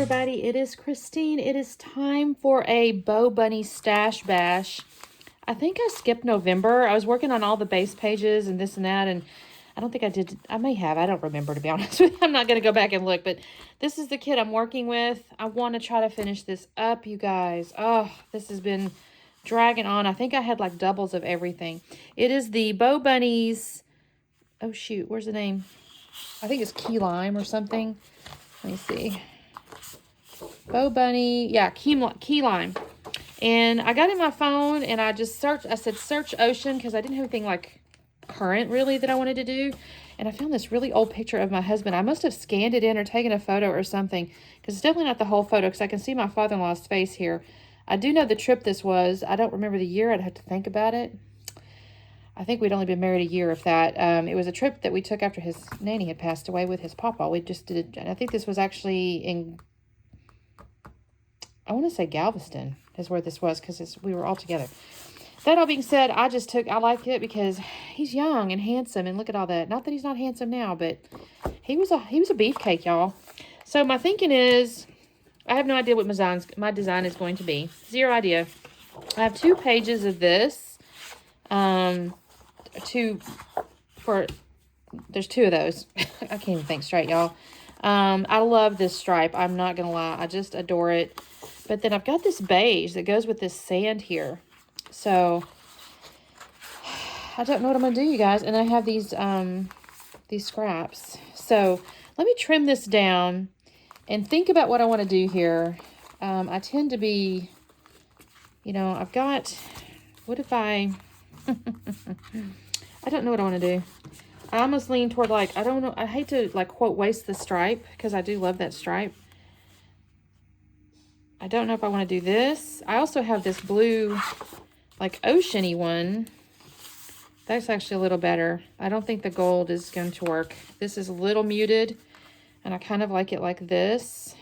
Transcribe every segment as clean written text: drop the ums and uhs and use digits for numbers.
everybody, it is Christine. It is time for a BoBunny Stash Bash. I think I skipped November. I was working on all the base pages and this and that, and I don't think I did. I may have. I don't remember, to be honest with you. I'm not going to go back and look, but this is the kit I'm working with. I want to try to finish this up, you guys. Oh, this has been dragging on. I think I had like doubles of everything. It is the BoBunny's, oh shoot, where's the name? I think it's Key Lime or something. Let me see. BoBunny, yeah, Key Lime. And I got in my phone and I just searched, I said search ocean because I didn't have anything like current really that I wanted to do. And I found this really old picture of my husband. I must have scanned it in or taken a photo or something because it's definitely not the whole photo because I can see my father-in-law's face here. I do know the trip this was. I don't remember the year. I'd have to think about it. I think we'd only been married a year, if that. It was a trip that we took after his nanny had passed away with his papa. We just did, and I think this was actually in, I want to say Galveston is where this was because we were all together. That all being said, I like it because he's young and handsome, and look at all that. Not that he's not handsome now, but he was a beefcake, y'all. So my thinking is, I have no idea what my design is going to be. Zero idea. I have 2 pages of this. There's 2 of those. I can't even think straight, y'all. I love this stripe. I'm not gonna lie. I just adore it. But then I've got this beige that goes with this sand here. So I don't know what I'm gonna do, you guys. And I have these scraps. So let me trim this down and think about what I want to do here. I tend to be, I've got, what if I don't know what I want to do. I almost lean toward like, I don't know. I hate to like quote waste the stripe because I do love that stripe. I don't know if I want to do this. I also have this blue like oceany one. That's actually a little better. I don't think the gold is going to work. This is a little muted and I kind of like it like this.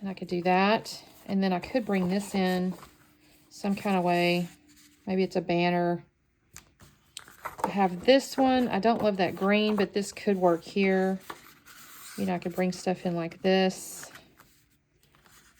And I could do that. And then I could bring this in some kind of way. Maybe it's a banner. I have this one. I don't love that green, but this could work here. I could bring stuff in like this.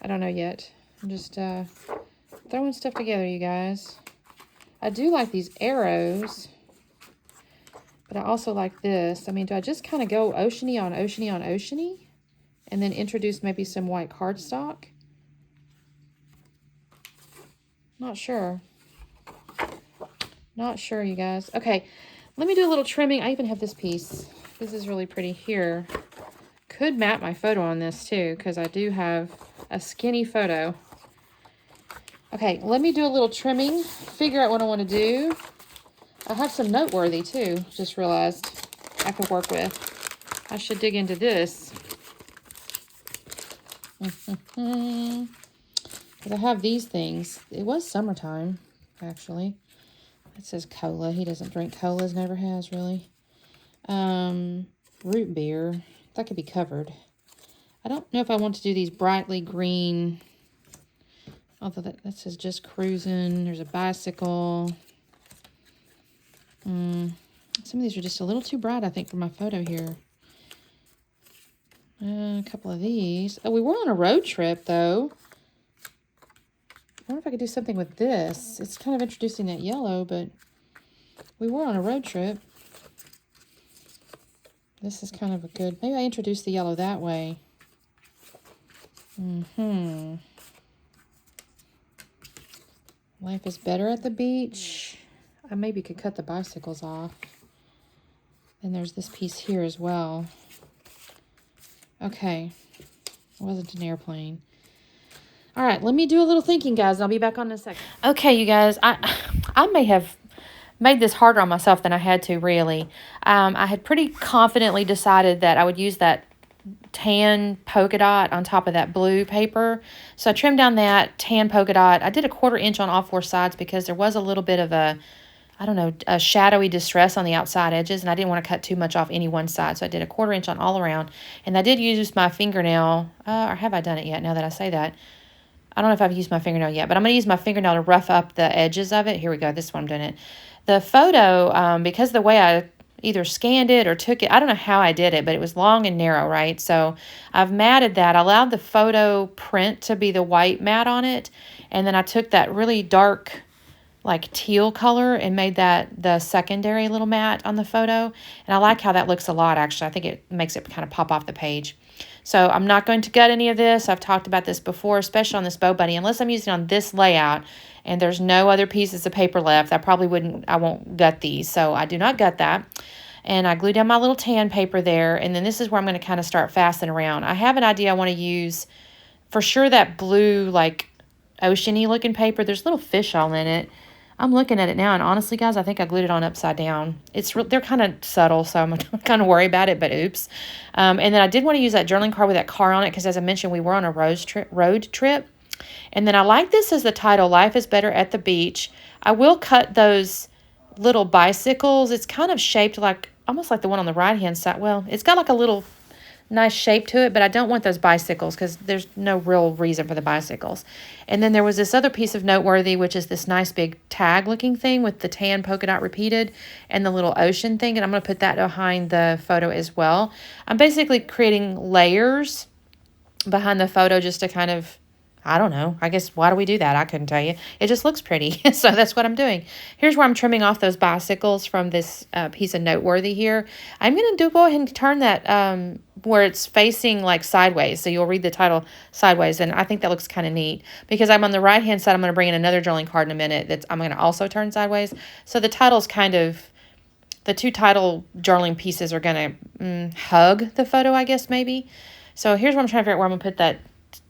I don't know yet. I'm just throwing stuff together, you guys. I do like these arrows, but I also like this. I mean, do I just kind of go oceany on oceany on oceany and then introduce maybe some white cardstock? Not sure. Not sure, you guys. Okay, let me do a little trimming. I even have this piece. This is really pretty here. Could map my photo on this too, because I do have a skinny photo. Okay, let me do a little trimming, figure out what I want to do. I have some noteworthy too, just realized I could work with. I should dig into this. Because I have these things. It was summertime, actually. It says cola. He doesn't drink colas, never has, really. Root beer. That could be covered. I don't know if I want to do these brightly green. Although that says just cruising. There's a bicycle. Some of these are just a little too bright, I think, for my photo here. A couple of these. Oh, we were on a road trip, though. I wonder if I could do something with this. It's kind of introducing that yellow, but we were on a road trip. This is kind of a good... Maybe I introduce the yellow that way. Life is better at the beach. I maybe could cut the bicycles off. And there's this piece here as well. Okay. It wasn't an airplane. All right, let me do a little thinking, guys. I'll be back on in a second. Okay, you guys, I may have made this harder on myself than I had to, really. I had pretty confidently decided that I would use that tan polka dot on top of that blue paper. So I trimmed down that tan polka dot. I did a 1/4 inch on all 4 sides because there was a little bit of a shadowy distress on the outside edges, and I didn't want to cut too much off any one side. So I did a 1/4 inch on all around. And I did use my fingernail, or have I done it yet now that I say that? I don't know if I've used my fingernail yet, but I'm going to use my fingernail to rough up the edges of it. Here we go. This is what I'm doing it. The photo, because the way either scanned it or took it. I don't know how I did it, but it was long and narrow, right? So I've matted that. I allowed the photo print to be the white mat on it. And then I took that really dark, like teal color and made that the secondary little mat on the photo. And I like how that looks a lot, actually. I think it makes it kind of pop off the page. So I'm not going to gut any of this. I've talked about this before, especially on this BoBunny. Unless I'm using it on this layout and there's no other pieces of paper left, I won't gut these. So I do not gut that. And I glue down my little tan paper there. And then this is where I'm going to kind of start fastening around. I have an idea I want to use for sure that blue, like oceany looking paper. There's little fish all in it. I'm looking at it now, and honestly, guys, I think I glued it on upside down. They're kind of subtle, so I'm kind of worried about it, but oops. And then I did want to use that journaling card with that car on it because, as I mentioned, we were on a road trip. And then I like this as the title, Life is Better at the Beach. I will cut those little bicycles. It's kind of shaped like, almost like the one on the right-hand side. Well, it's got like a little nice shape to it, but I don't want those bicycles because there's no real reason for the bicycles. And then there was this other piece of noteworthy, which is this nice big tag looking thing with the tan polka dot repeated and the little ocean thing. And I'm going to put that behind the photo as well. I'm basically creating layers behind the photo just to kind of, I don't know. I guess, why do we do that? I couldn't tell you. It just looks pretty. So that's what I'm doing. Here's where I'm trimming off those bicycles from this piece of noteworthy here. I'm going to go ahead and turn that where it's facing like sideways. So you'll read the title sideways. And I think that looks kind of neat because I'm on the right-hand side. I'm going to bring in another journaling card in a minute that I'm going to also turn sideways. So the title's kind of, the two title journaling pieces are going to hug the photo, I guess, maybe. So here's what I'm trying to figure out where I'm going to put that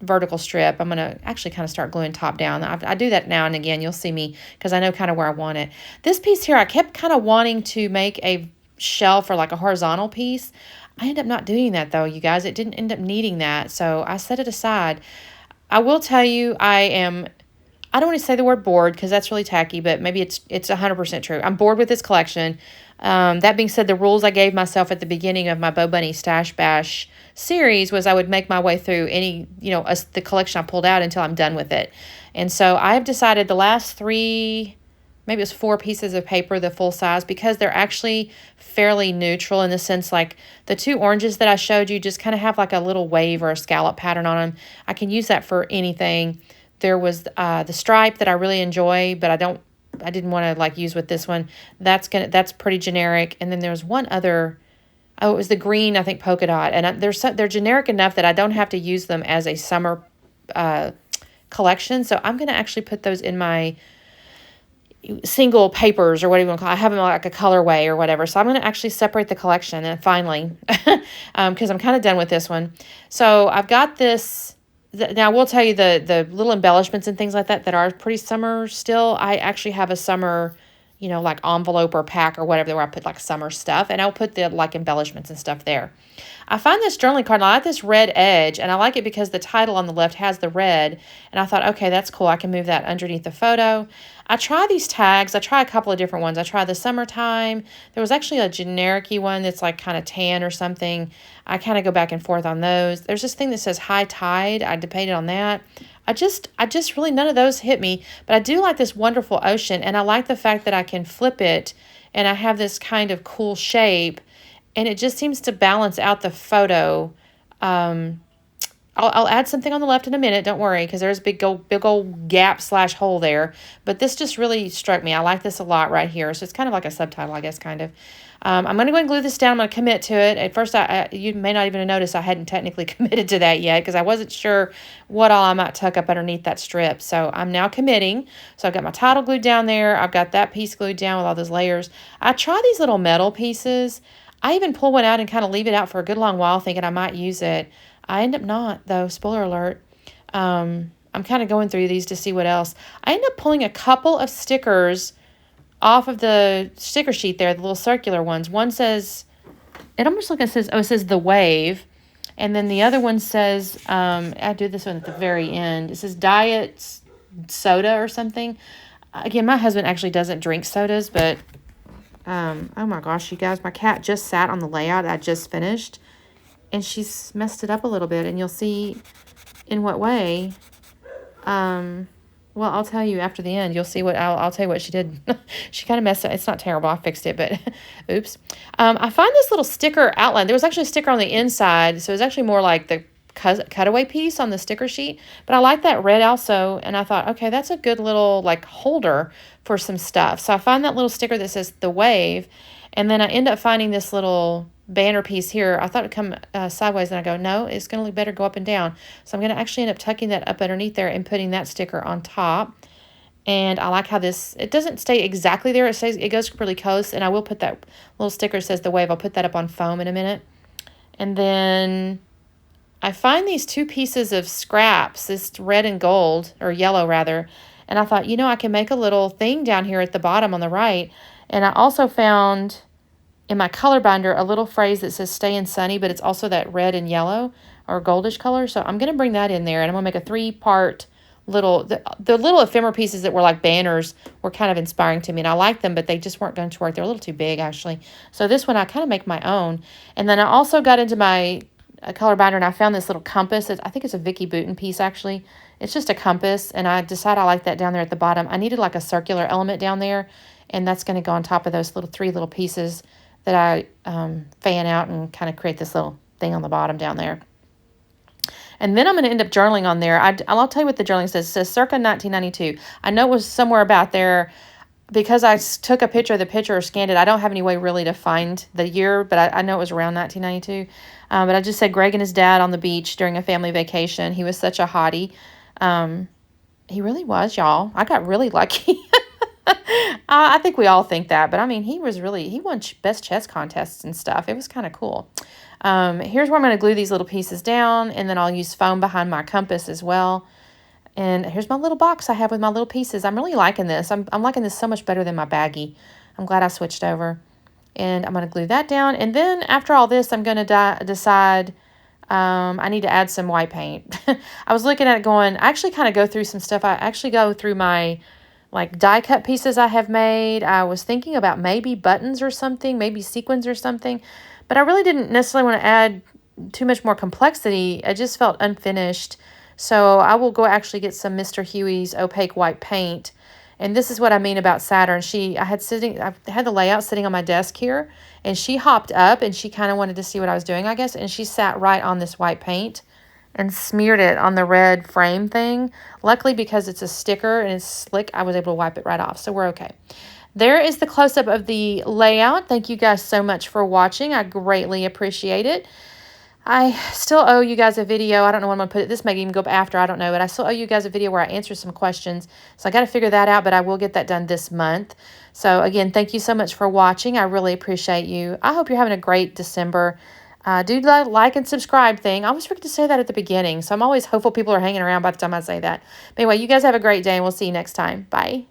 vertical strip. I'm going to actually kind of start gluing top down. I do that now and again. You'll see me because I know kind of where I want it. This piece here, I kept kind of wanting to make a shelf or like a horizontal piece. I ended up not doing that though, you guys. It didn't end up needing that. So I set it aside. I will tell you, I don't want to say the word bored because that's really tacky, but maybe it's 100% true. I'm bored with this collection. That being said, the rules I gave myself at the beginning of my BoBunny Stash Bash series was I would make my way through any, the collection I pulled out until I'm done with it. And so I have decided the last 3, maybe it was 4 pieces of paper, the full size, because they're actually fairly neutral in the sense like the 2 oranges that I showed you just kind of have like a little wave or a scallop pattern on them. I can use that for anything. There was the stripe that I really enjoy, but I didn't want to like use with this one. That's pretty generic. And then there's one other, it was the green, I think, polka dot. And they're generic enough that I don't have to use them as a summer collection. So I'm going to actually put those in my single papers or whatever you want to call it. I have them like a colorway or whatever. So I'm going to actually separate the collection and finally, because I'm kind of done with this one. So I've got this. Now, I will tell you the little embellishments and things like that are pretty summer still. I actually have a summer, like envelope or pack or whatever where I put like summer stuff. And I'll put the like embellishments and stuff there. I find this journaling card, and I like this red edge. And I like it because the title on the left has the red. And I thought, okay, that's cool. I can move that underneath the photo. I try these tags. I try a couple of different ones. I try the summertime. There was actually a generic-y one that's like kind of tan or something. I kind of go back and forth on those. There's this thing that says high tide. I debated on that. I just really, none of those hit me. But I do like this wonderful ocean. And I like the fact that I can flip it. And I have this kind of cool shape. And it just seems to balance out the photo. I'll add something on the left in a minute. Don't worry, because there's a big old gap / hole there. But this just really struck me. I like this a lot right here. So it's kind of like a subtitle, I guess, kind of. I'm going to go and glue this down. I'm going to commit to it. At first, you may not even notice I hadn't technically committed to that yet because I wasn't sure what all I might tuck up underneath that strip. So I'm now committing. So I've got my title glued down there. I've got that piece glued down with all those layers. I try these little metal pieces. I even pull one out and kind of leave it out for a good long while thinking I might use it. I end up not, though. Spoiler alert. I'm kind of going through these to see what else. I end up pulling a couple of stickers off of the sticker sheet there, the little circular ones. One says, it almost like it says The Wave. And then the other one says, I do this one at the very end. It says Diet Soda or something. Again, my husband actually doesn't drink sodas, but, oh my gosh, you guys, my cat just sat on the layout I just finished. And she's messed it up a little bit. And you'll see in what way. Well, I'll tell you after the end. You'll see what I'll tell you what she did. She kind of messed up. It's not terrible. I fixed it, but oops. I find this little sticker outline. There was actually a sticker on the inside, so it was actually more like the cutaway piece on the sticker sheet. But I like that red also, and I thought, okay, that's a good little like holder for some stuff. So I find that little sticker that says the wave, and then I end up finding this little banner piece here. I thought it'd come sideways, and I go, no, it's going to look better go up and down. So I'm going to actually end up tucking that up underneath there and putting that sticker on top. And I like how this, it doesn't stay exactly there. It goes really close, and I will put that little sticker that says the wave. I'll put that up on foam in a minute. And then I find these two pieces of scraps, this red and gold, or yellow rather, and I thought, you know, I can make a little thing down here at the bottom on the right. And I also found in my color binder a little phrase that says staying sunny, but it's also that red and yellow or goldish color. So I'm going to bring that in there, and I'm going to make a 3-part little, the little ephemera pieces that were like banners were kind of inspiring to me, and I liked them, but they just weren't going to work. They're a little too big, actually. So this one I kind of make my own. And then I also got into my color binder, and I found this little compass. I think it's a Vicky Bouton piece, actually. It's just a compass, and I decided I like that down there at the bottom. I needed like a circular element down there, and that's going to go on top of those 3 little pieces that I fan out and kind of create this little thing on the bottom down there. And then I'm going to end up journaling on there. I'll tell you what the journaling says. It says circa 1992. I know it was somewhere about there because I took a picture of the picture or scanned it. I don't have any way really to find the year, but I know it was around 1992. But I just said Greg and his dad on the beach during a family vacation. He was such a hottie. He really was, y'all. I got really lucky. I think we all think that, but I mean, he won best chess contests and stuff. It was kind of cool. Here's where I'm going to glue these little pieces down, and then I'll use foam behind my compass as well. And here's my little box I have with my little pieces. I'm really liking this. I'm liking this so much better than my baggie. I'm glad I switched over. And I'm going to glue that down. And then after all this, I'm going to decide I need to add some white paint. I was looking at it going, I actually kind of go through some stuff. I actually go through my like die cut pieces I have made. I was thinking about maybe buttons or something, maybe sequins or something, but I really didn't necessarily want to add too much more complexity. I just felt unfinished. So I will go actually get some Mr. Huey's opaque white paint. And this is what I mean about Saturn. I had the layout sitting on my desk here, and she hopped up and she kind of wanted to see what I was doing, I guess, and she sat right on this white paint and smeared it on the red frame thing. Luckily, because it's a sticker and it's slick, I was able to wipe it right off, so we're okay. There is the close-up of the layout. Thank you guys so much for watching. I greatly appreciate it. I still owe you guys a video. I don't know when I'm going to put it. This may even go up after. I don't know. But I still owe you guys a video where I answer some questions. So I got to figure that out, but I will get that done this month. So again, thank you so much for watching. I really appreciate you. I hope you're having a great December. Do the like and subscribe thing. I always forget to say that at the beginning. So I'm always hopeful people are hanging around by the time I say that. But anyway, you guys have a great day, and we'll see you next time. Bye.